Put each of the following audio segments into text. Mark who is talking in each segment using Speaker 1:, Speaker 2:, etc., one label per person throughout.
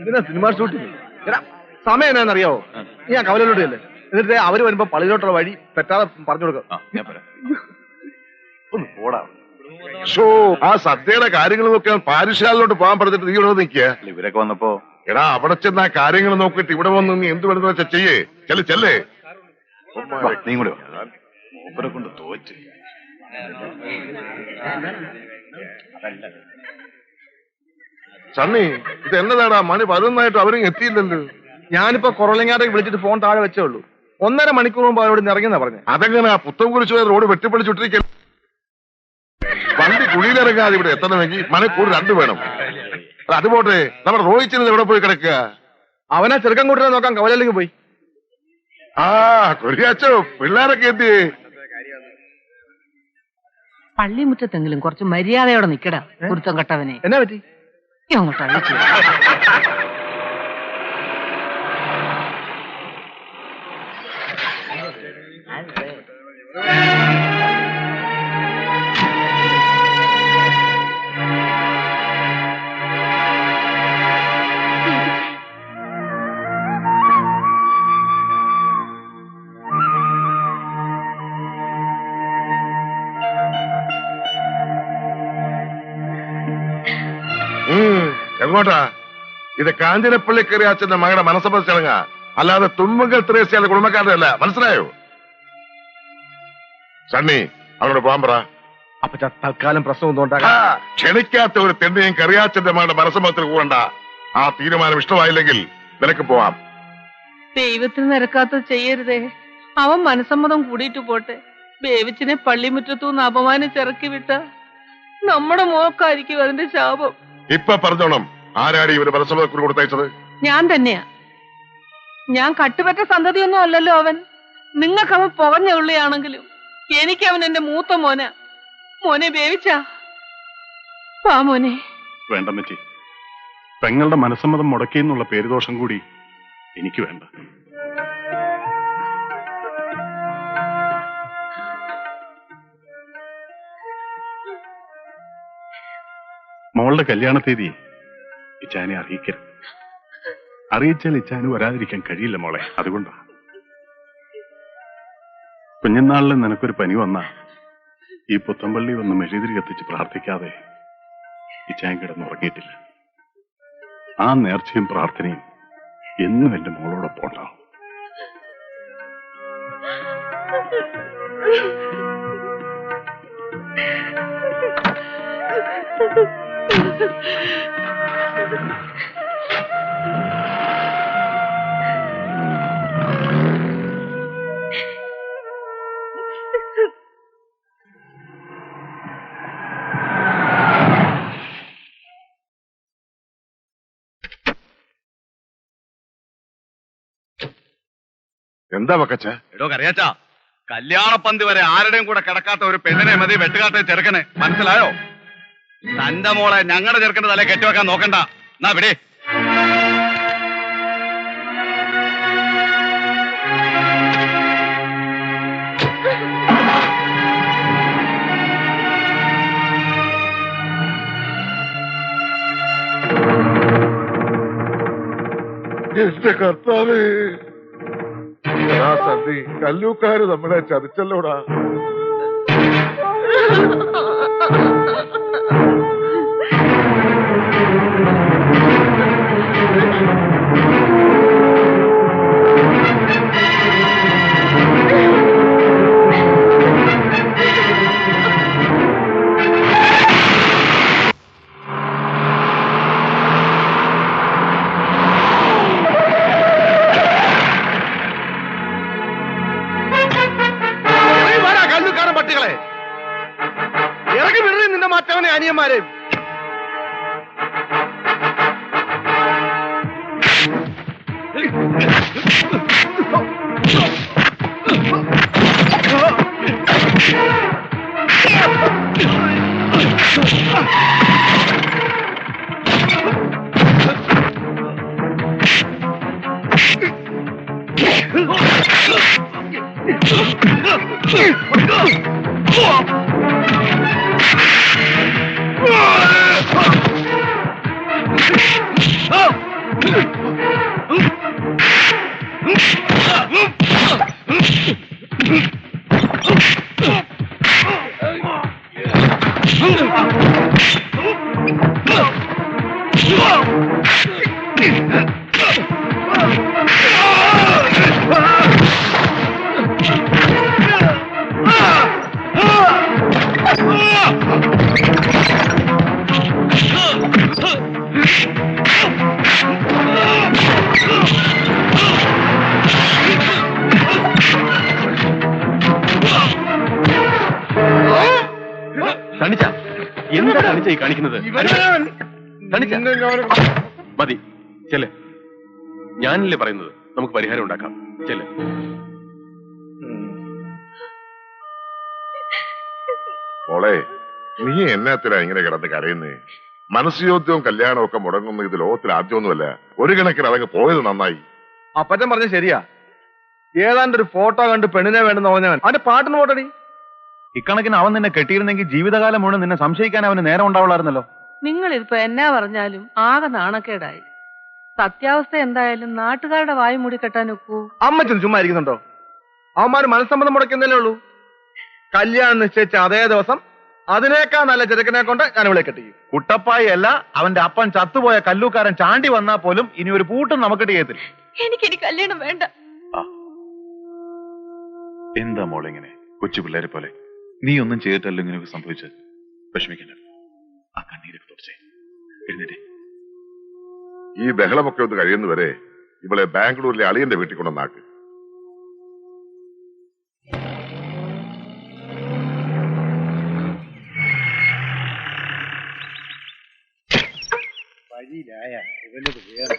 Speaker 1: ഇതിനാ cinema shooting. സമയം എന്നാന്നറിയാവോ? ഞാൻ കവലയിലോട്ട് അല്ലേ, എന്നിട്ട് അവര് വരുമ്പോ പള്ളിയിലോട്ടുള്ള വഴി തെറ്റാതെ പറഞ്ഞു കൊടുക്കാം.
Speaker 2: ഒന്ന് പോടാ. ആ സദ്യയുടെ കാര്യങ്ങൾ നോക്കിയാൽ പാരിശാലിലോട്ട് പോകാൻ പറഞ്ഞിട്ട് നീ ഇവിടെ നിൽക്കുക. ഇവരൊക്കെ വന്നപ്പോ എടാ അവിടെ ചെന്ന് ആ കാര്യങ്ങൾ നോക്കിയിട്ട് ഇവിടെ വന്ന് നീ എന്ത് വേണമെന്ന് വെച്ചാൽ ചെയ്യേ. ചെല്ലേ നീ കൂടെ മൂപ്പരെ കൊണ്ട് തോറ്റ്. സണ്ണി, ഇത് എന്നതാടാ മണി 11 അവരും എത്തിയില്ലല്ലോ.
Speaker 1: ഞാനിപ്പോ കുറലങ്ങാട്ടേക്ക് വിളിച്ചിട്ട് ഫോൺ താഴെ വെച്ചേ ഉള്ളൂ. 1.5 മണിക്കൂർ മുമ്പ് അവരോട് ഇറങ്ങിയെന്നാ പറഞ്ഞത്.
Speaker 2: അതെങ്ങനെ പുത്തൻകുരിശ് റോഡ് വെട്ടിപ്പൊളിച്ചുട്ടിരിക്കൽ വണ്ടി കുഴിയിലിറങ്ങാതെ ഇവിടെ എത്തണമെങ്കിൽ മണിക്കൂർ 2 വേണം. അതുപോട്ടെ, നമ്മുടെ റോഹിച്ചിന് എവിടെ പോയി കിടക്കുക?
Speaker 1: അവനാ ചെറുക്കൻ കൂട്ടിനെ നോക്കാൻ കവലയിലേക്ക് പോയി.
Speaker 2: ആ കൊരിയാച്ചോ, പിള്ളേരൊക്കെ എന്തിയേ?
Speaker 3: പള്ളിമുറ്റത്തെങ്കിലും കുറച്ച് മര്യാദയോടെ നിക്കടാ കുരുത്തം കെട്ടവനെ.
Speaker 1: എന്നാ പറ്റി?
Speaker 3: അങ്ങോട്ട് അഴിച്ചു.
Speaker 2: എങ്ങോട്ടാ? ഇത് കാഞ്ചനപ്പള്ളി കറിയാച്ചന്റെ മകളുടെ മനസ്സമ്മത ചടങ്ങാ, അല്ലാതെ തുമ്പങ്കൽ ത്രേസ്യയുടെ കുടുംബക്കാരുടെ അല്ല. മനസ്സിലായോ? സണ്ണി, അവനോട് പോകാൻ പറ.
Speaker 1: അപ്പൊ തൽക്കാലം പ്രശ്നം
Speaker 2: ക്ഷണിക്കാത്ത ഒരു തെണ്ടിയും കറിയാച്ചന്റെ മകളുടെ മനസ്സമ്മതത്തിൽ കൂടണ്ട. ആ തീരുമാനം ഇഷ്ടമായില്ലെങ്കിൽ നിനക്ക് പോവാം.
Speaker 3: ദൈവത്തിന് നിരക്കാത്തത് ചെയ്യരുതേ. അവൻ മനസ്സമ്മതം കൂടിയിട്ട് പോട്ടെ. ബേവിച്ചിനെ പള്ളിമുറ്റത്തുനിന്ന് അപമാനിച്ചിറക്കി വിട്ട നമ്മുടെ മോക്കായിരിക്കും അതിന്റെ ശാപം.
Speaker 2: ഇപ്പൊ പറഞ്ഞോണം, ആരാടി ഇവര് മനസ്സമ്മതക്കുറി കൊടുത്തയച്ചത്?
Speaker 3: ഞാൻ തന്നെയാ. ഞാൻ കട്ടുപറ്റ സന്തതിയൊന്നും അല്ലല്ലോ അവൻ. നിങ്ങൾക്ക് അവൻ പുകഞ്ഞ ഉള്ളിയാണെങ്കിലും എനിക്കവൻ എന്റെ മൂത്ത മോനെ. മോനെ ബേവിച്ചാ പാ മോനെ.
Speaker 4: വേണ്ടമ്മച്ചി, പെങ്ങളുടെ മനസ്സമ്മതം മുടക്കിയെന്നുള്ള പേരുദോഷം കൂടി എനിക്ക് വേണ്ട. മോളുടെ കല്യാണ തീയതി ഇച്ചാനെ അറിയിക്കരുത്. അറിയിച്ചാൽ ഇച്ചാന് വരാതിരിക്കാൻ കഴിയില്ല മോളെ. അതുകൊണ്ടാ. കുഞ്ഞുനാളിൽ നിനക്കൊരു പനി വന്നാ ഈ പുത്തമ്പള്ളി വന്ന് മെഴുതിരി കത്തിച്ച് പ്രാർത്ഥിക്കാതെ ഇച്ചാൻ കിടന്നുറങ്ങിയിട്ടില്ല. ആ നേർച്ചയും പ്രാർത്ഥനയും എന്നും എന്റെ മോളോടൊപ്പം ഉണ്ടാവും.
Speaker 2: എന്താ വക്കച്ച?
Speaker 5: എടോ കറിയാച്ചാ, കല്യാണപ്പന്തി വരെ ആരുടെയും കൂടെ കിടക്കാത്ത ഒരു പെണ്ണിനെ മതി വെട്ടുകാത്ത ചെറുക്കന്. മനസ്സിലായോ? തന്റെ മോളെ ഞങ്ങളുടെ ചെറുക്കന്റെ തല കെട്ടിവെക്കാൻ നോക്കണ്ട. എന്നാ വിടെ.
Speaker 2: എന്റെ കർത്താവേ, സന്ധി കല്ലൂക്കാര് നമ്മളെ ചതിച്ചല്ലോടാ.
Speaker 1: ഇറങ്ങി വിടറി നിന്റെ മറ്റവനെ അനിയന്മാരെ.
Speaker 6: തണിച്ച എന്താ തണിച്ച ഈ കാണിക്കുന്നത്? തണിച്ച മതി, ചെല്ലേ. ഞാനല്ലേ പറയുന്നത്, നമുക്ക് പരിഹാരം ഉണ്ടാക്കാം. ചെല്ലേ.
Speaker 2: മോളെ, നീ എന്നാത്തിനാ ഇങ്ങനെ കിടന്ന് കരയുന്നേ? മനസ്സുയോദ്യവും കല്യാണവും ഒക്കെ മുടങ്ങുന്ന ഇത് ലോകത്തിൽ ആദ്യമൊന്നുമല്ല. ഒരു കണക്കിന് അതങ്ങ് പോയത് നന്നായി.
Speaker 1: അപ്പച്ചൻ പറഞ്ഞ ശരിയാ. ഏതാണ്ട് ഒരു ഫോട്ടോ കണ്ട് പെണ്ണിനെ വേണ്ടെന്ന് പറഞ്ഞവൻ അവന്റെ പാട്ടിന് പോട്ടടി.
Speaker 6: ഇക്കണക്കിന് അവൻ നിന്നെ കെട്ടിയിരുന്നെങ്കിൽ ജീവിതകാലം മുഴുവൻ നിന്നെ സംശയിക്കാൻ അവന് നേരം ഉണ്ടാവുള്ളായിരുന്നല്ലോ.
Speaker 3: നിങ്ങളിപ്പോ എന്നാ പറഞ്ഞാലും ആകെ നാണക്കേടായി. സത്യാവസ്ഥ എന്തായാലും നാട്ടുകാരുടെ വായു മൂടി കെട്ടാൻ ഒക്കൂ.
Speaker 1: അമ്മച്ചൻ ചുമ്മാ ഇരിക്കുന്നുണ്ടോ? അവന്മാര് മനസ്സമ്മതം മുടക്കുന്നല്ലേ ഉള്ളൂ. കല്യാണം നിശ്ചയിച്ച അതേ ദിവസം അതിനേക്കാൾ നല്ല ചെറുക്കനെ കൊണ്ട് ഞാൻ ഇവിടെ കെട്ടിക്കും.
Speaker 6: കുട്ടപ്പായി അല്ല, അവന്റെ അപ്പൻ ചത്തുപോയ കല്ലൂക്കാരൻ ചാണ്ടി വന്നാൽ പോലും ഇനി ഒരു പൂട്ടും നമുക്ക് ചെയ്യത്തില്ല.
Speaker 3: എനിക്കിനി കല്യാണം വേണ്ട.
Speaker 4: എന്താ മോളെ ഇങ്ങനെ കൊച്ചു പിള്ളേരെ പോലെ? നീ ഒന്നും ചെയ്തിട്ടല്ലോ ഇങ്ങനെയൊക്കെ സംഭവിച്ചത്. വിഷമിക്കണ്ട, ആ കണ്ണീരൊക്കെ തുടച്ചേ. എഴുന്നേറ്റേ.
Speaker 2: ഈ ബഹളമൊക്കെ ഒന്ന് കഴിയുന്നവരെ ഇവളെ ബാംഗ്ലൂരിലെ അളിയന്റെ വീട്ടിൽ കൊണ്ടുവന്നാക്ക്.
Speaker 7: വഴിയിലായ ഇവനത് വേറെ.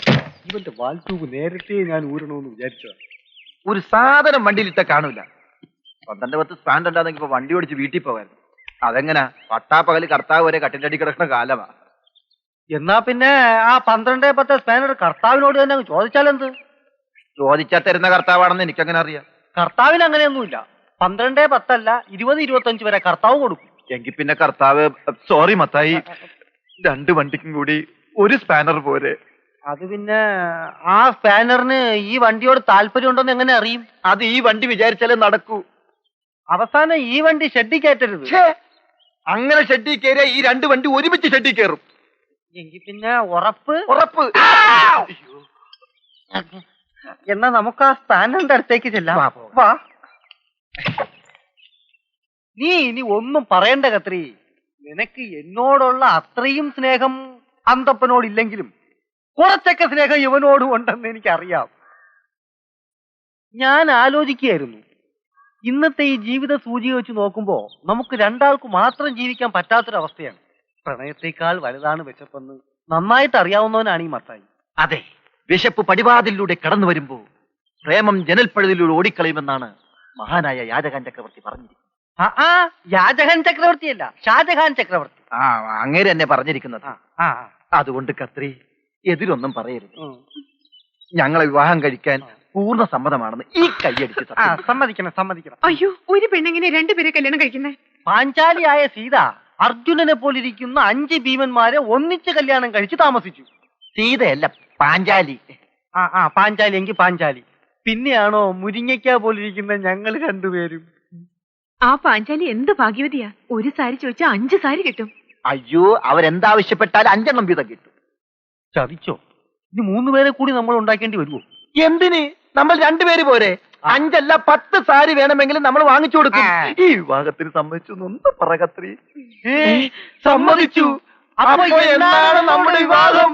Speaker 7: ഇവന്റെ വാൽത്തൂക്ക് നേരത്തെ ഞാൻ ഊരണമെന്ന് വിചാരിച്ചോ.
Speaker 8: ഒരു സാധനം വണ്ടിയിലിട്ട കാണൂല. 12-10 സ്റ്റാൻഡ് ഉണ്ടാകുന്നെങ്കിൽ ഇപ്പൊ വണ്ടി ഓടിച്ച് വീട്ടിൽ പോകായിരുന്നു. അതെങ്ങനാ? പട്ടാപ്പകല് കർത്താവ് വരെ കട്ടിന്റെ അടി കിടക്കുന്ന കാലമാ.
Speaker 7: എന്നാ പിന്നെ ആ 12-10 സ്പാനർ കർത്താവിനോട് തന്നെ ചോദിച്ചാലെന്ത്?
Speaker 8: ചോദിച്ചാ തരുന്ന കർത്താവാണെന്ന് എനിക്കങ്ങനെ അറിയാം.
Speaker 7: കർത്താവിന് അങ്ങനെയൊന്നുമില്ല. 12-10 അല്ല, 20-25 വരെ കർത്താവ് കൊടുക്കും.
Speaker 8: എങ്കിൽ പിന്നെ കർത്താവ് സോറി മത്തായി, 2 വണ്ടിക്കും കൂടി ഒരു സ്പാനർ പോരെ.
Speaker 7: അത് പിന്നെ ആ സ്പാനറിന് ഈ വണ്ടിയോട് താല്പര്യം ഉണ്ടെന്ന് എങ്ങനെ അറിയും?
Speaker 8: അത് ഈ വണ്ടി വിചാരിച്ചാലേ നടക്കൂ.
Speaker 7: അവസാനം ഈ വണ്ടി ഷെഡി കയറ്റരുത്.
Speaker 8: അങ്ങനെ ഷെഡി കയറിയ ഈ 2 വണ്ടി ഒരുമിച്ച് ഷെഡി കയറും.
Speaker 7: എങ്കിൽ പിന്നെ ഉറപ്പ്.
Speaker 8: ഉറപ്പ്.
Speaker 7: എന്നാ നമുക്ക് ആ സ്പാനറിന്റെ അടുത്തേക്ക് ചെല്ലാം. വാ. നീ ഇനി ഒന്നും പറയണ്ട കത്രി. നിനക്ക് എന്നോടുള്ള അത്രയും സ്നേഹം അന്തപ്പനോടില്ലെങ്കിലും കുറച്ചൊക്കെ സ്നേഹം ഇവനോടും ഉണ്ടെന്ന് എനിക്കറിയാം. ഞാൻ ആലോചിക്കുകയായിരുന്നു, ഇന്നത്തെ ഈ ജീവിത സൂചിക വെച്ച് നോക്കുമ്പോ നമുക്ക് രണ്ടാൾക്ക് മാത്രം ജീവിക്കാൻ പറ്റാത്തൊരവസ്ഥയാണ്. പ്രണയത്തെക്കാൾ വലുതാണ് വിശപ്പെന്ന് നന്നായിട്ട് അറിയാവുന്നവനാണ് ഈ മത്തായി.
Speaker 8: അതെ, വിശപ്പ് പടിവാതിലൂടെ കടന്നു വരുമ്പോ പ്രേമം ജനൽപ്പഴുതിലൂടെ ഓടിക്കളയുമെന്നാണ് മഹാനായ യാചകൻ ചക്രവർത്തി പറഞ്ഞിരിക്കുന്നത്.
Speaker 7: യാജഹാൻ ചക്രവർത്തിയല്ല, ഷാജഹാൻ ചക്രവർത്തി.
Speaker 8: അങ്ങേര് എന്നെ പറഞ്ഞിരിക്കുന്നത്. അതുകൊണ്ട് കത്രി, എതിരൊന്നും പറയരുത്. ഞങ്ങളെ വിവാഹം കഴിക്കാൻ പൂർണ്ണ സമ്മതമാണെന്ന് ഈ കൈയടിച്ച്
Speaker 7: സമ്മതിക്കണം, സമ്മതിക്കണം.
Speaker 3: അയ്യോ, ഒരു പെണ്ണെങ്ങനെ 2 പേരെ കല്യാണം കഴിക്കുന്നേ?
Speaker 7: പാഞ്ചാലിയായ സീത അർജുനനെ പോലിരിക്കുന്ന 5 ഭീമന്മാരെ ഒന്നിച്ച് കല്യാണം കഴിച്ച് താമസിച്ചു.
Speaker 8: സീതയല്ല, പാഞ്ചാലി.
Speaker 7: പാഞ്ചാലി എങ്കിൽ പാഞ്ചാലി. പിന്നെയാണോ മുരിങ്ങയ്ക്ക പോലിരിക്കുന്ന ഞങ്ങൾ 2 പേരും.
Speaker 3: ആ പാഞ്ചാലി എന്ത് ഭാഗ്യവതിയാ. ഒരു സാരി ചോദിച്ചാൽ 5 സാരി കിട്ടും.
Speaker 8: അയ്യോ, അവരെന്താവശ്യപ്പെട്ടാൽ 5 എണ്ണം വീതം കിട്ടും.
Speaker 7: ചതിച്ചോ? ഇനി 3 പേരെ കൂടി നമ്മൾ ഉണ്ടാക്കേണ്ടി വരുമോ?
Speaker 8: എന്തിന്? നമ്മൾ 2 പേര് പോരെ? 5 അല്ല 10 സാരി വേണമെങ്കിലും നമ്മൾ വാങ്ങിച്ചു കൊടുക്കും. ഈ വിവാഹത്തിന് സമ്മതിച്ചു ഒന്ന് പറ കത്രി.
Speaker 7: സമ്മതിച്ചു. അപ്പൊ എന്താണ് നമ്മുടെ വിവാഹം?